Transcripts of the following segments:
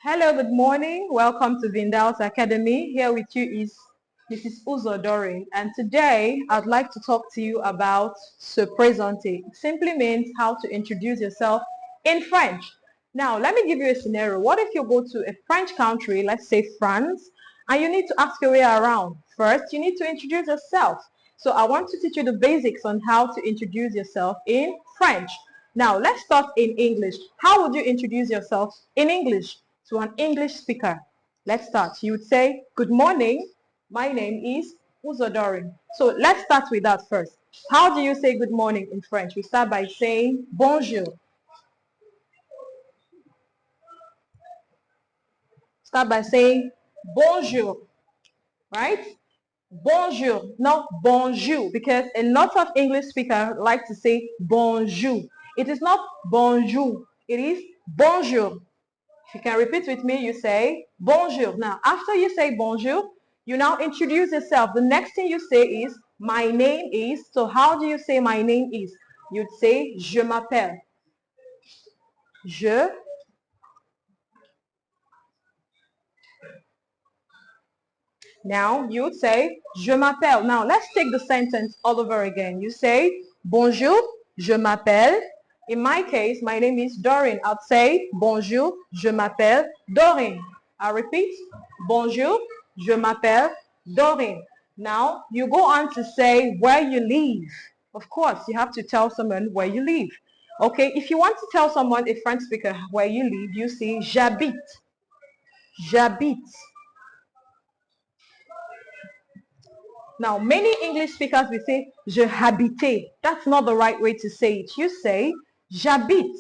Hello, good morning. Welcome to VINDAL'S Academy. Here with you is Mrs. Uzo Dorin, and today I'd like to talk to you about se présenter. It simply means how to introduce yourself in French. Now, let me give you a scenario. What if you go to a French country, let's say France, and you need to ask your way around? First, you need to introduce yourself. So I want to teach you the basics on how to introduce yourself in French. Now, let's start in English. How would you introduce yourself in English to an English speaker? Let's start. You would say, good morning, my name is Uzodorin. So let's start with that first. How do you say good morning in French? We start by saying bonjour. Start by saying bonjour, right? Bonjour, not bonjour, because a lot of English speakers like to say bonjour. It is not bonjour, it is bonjour. If you can repeat with me, you say bonjour. Now, after you say bonjour, you now introduce yourself. The next thing you say is my name is. So how do you say my name is? You'd say je m'appelle. Je. Now you'd say je m'appelle. Now let's take the sentence all over again. You say bonjour, je m'appelle. In my case, my name is Dorin. I'd say bonjour, je m'appelle Dorin. I repeat, bonjour, je m'appelle Dorin. Now you go on to say where you live. Of course, you have to tell someone where you live. Okay, if you want to tell someone, a French speaker, where you live, you say j'habite. J'habite. Now, many English speakers will say je habite. That's not the right way to say it. You say j'habite.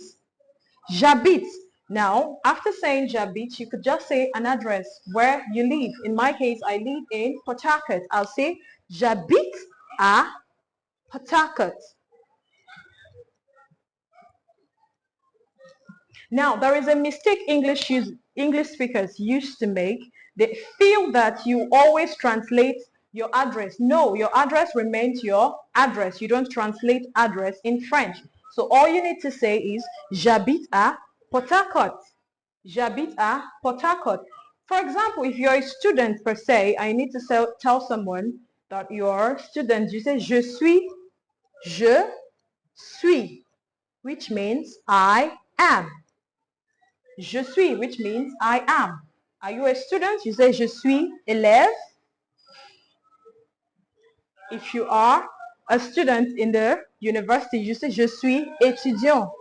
J'habite. Now, after saying j'habite, you could just say an address where you live. In my case, I live in Port Harcourt. I'll say j'habite à Port Harcourt. Now, there is a mistake English speakers used to make. They feel that you always translate your address. No, your address remains your address. You don't translate address in French. So all you need to say is j'habite à Port Harcourt. J'habite à Port Harcourt. For example, if you're a student per se, I need to tell someone that you're a student. You say je suis, which means I am. Je suis, which means I am. Are you a student? You say je suis élève. If you are a student in the university, you say je suis étudiant.